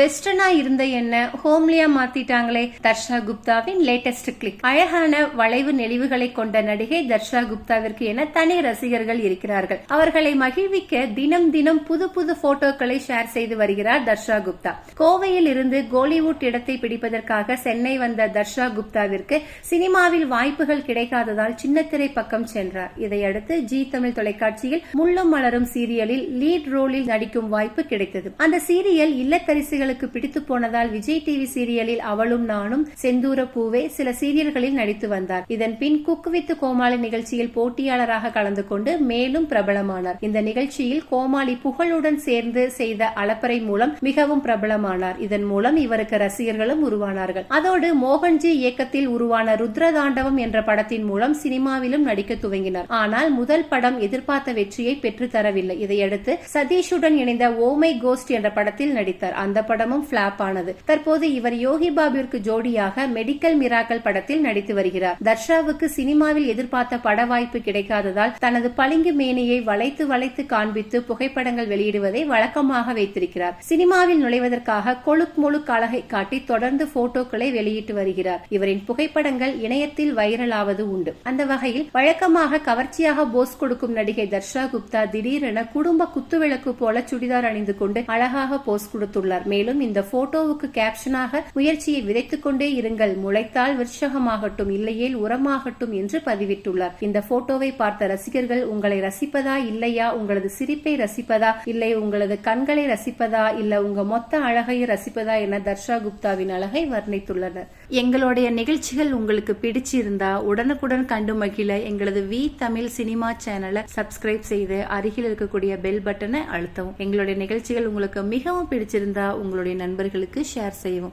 வெஸ்டர்னா இருந்த என்ன ஹோம்லியா மாத்திட்டாங்களே. தர்ஷா குப்தாவின் லேட்டஸ்ட் கிளிக். அழகான வளைவு நெளிவுகளை கொண்ட நடிகை தர்ஷா குப்தாவிற்கு என தனி ரசிகர்கள் இருக்கிறார்கள். அவர்களை மகிழ்விக்க தினம் தினம் புது புது போட்டோக்களை ஷேர் செய்து வருகிறார் தர்ஷா குப்தா. கோவையில் இருந்து கோலிவுட் இடத்தை பிடிப்பதற்காக சென்னை வந்த தர்ஷா குப்தாவிற்கு சினிமாவில் வாய்ப்புகள் கிடைக்காததால் சின்னத்திரை பக்கம் சென்றார். இதையடுத்து ஜி தமிழ் தொலைக்காட்சியில் முள்ளும் மலரும் சீரியலில் லீட் ரோலில் நடிக்கும் வாய்ப்பு கிடைத்தது. அந்த சீரியல் இல்லத்தரசிகளுக்கு பிடித்து போனதால் விஜய் டிவி சீரியலில் அவளும் நானும், செந்தூர பூவே சில சீரியல்களில் நடித்து வந்தார். இதன் பின் குக் வித் கோமாளி நிகழ்ச்சியில் போட்டியாளராக கலந்து கொண்டு மேலும் பிரபலமானார். இந்த நிகழ்ச்சியில் கோமாளி புகழுடன் சேர்ந்து செய்த அலப்பறை மூலம் மிகவும் பிரபலமானார். இதன் மூலம் இவருக்கு ரசிகர்களும் உருவானார்கள். அதோடு மோகன்ஜி இயக்கத்தில் உருவான ருத்ரதாண்டவம் என்ற படத்தின் மூலம் சினிமாவிலும் நடிக்க துவங்கினார். ஆனால் முதல் படம் எதிர்பார்த்த வெற்றியை பெற்று தரவில்லை. இதையடுத்து சதீஷுடன் இணைந்த ஓமை கோஸ்ட் என்ற படத்தில் நடித்தார். அந்த படமும் பிளாப் ஆனது. தற்போது இவர் யோகி பாபுவிற்கு ஜோடியாக மெடிக்கல் மிராக்கல் படத்தில் நடித்து வருகிறார். தர்ஷாவுக்கு சினிமாவில் எதிர்பார்த்த பட வாய்ப்பு கிடைக்காததால் தனது பளிங்கு மேனியை வளைத்து வளைத்து காண்பித்து புகைப்படங்கள் வெளியிடுவதை வழக்கமாக வைத்திருக்கிறார். சினிமாவில் நுழைவதற்காக கொழுக் முழுக் அழகை காட்டி தொடர்ந்து போட்டோக்களை வெளியிட்டு வருகிறார். இவரின் புகைப்படங்கள் இணையத்தில் வைரலாவது உண்டு. அந்த வகையில் வழக்கமாக கவர்ச்சியாக போஸ் கொடுக்கும் நடிகை தர்ஷா குப்தா திடீரென குடும்ப குத்துவிளக்கு போல சுடிதார் அணிந்து கொண்டு அழகாக போஸ் கொடுத்துள்ளார். மேலும் இந்த போட்டோவுக்கு கேப்ஷனாக முயற்சியை விதைத்துக் கொண்டே இருங்கள், முளைத்தால் விருட்சகமாகட்டும், இல்லையேல் உரமாகட்டும் என்று பதிவிட்டுள்ளார். இந்த போட்டோவை பார்த்த ரசிகர்கள் உங்களை ரசிப்பதா இல்லையா, உங்களது சிரிப்பை ரசிப்பதா இல்லை உங்களது கண்களை ரசிப்பதா இல்ல உங்க மொத்த அழகை ரசிப்பதா என தர்ஷா குப்தாவின் அழகை வர்ணித்துள்ளனர். எங்களுடைய நிகழ்ச்சிகள் உங்களுக்கு பிடிச்சிருந்தா உடனுக்குடன் கண்டு மகிழ எங்களது வி தமிழ் சினிமா சேனலை சப்ஸ்கிரைப் செய்து அருகில் இருக்கக்கூடிய பெல் பட்டனை அழுத்தவும். எங்களுடைய நிகழ்ச்சிகள் உங்களுக்கு மிகவும் பிடிச்சிருந்தா உங்களுடைய நண்பர்களுக்கு ஷேர் செய்யவும்.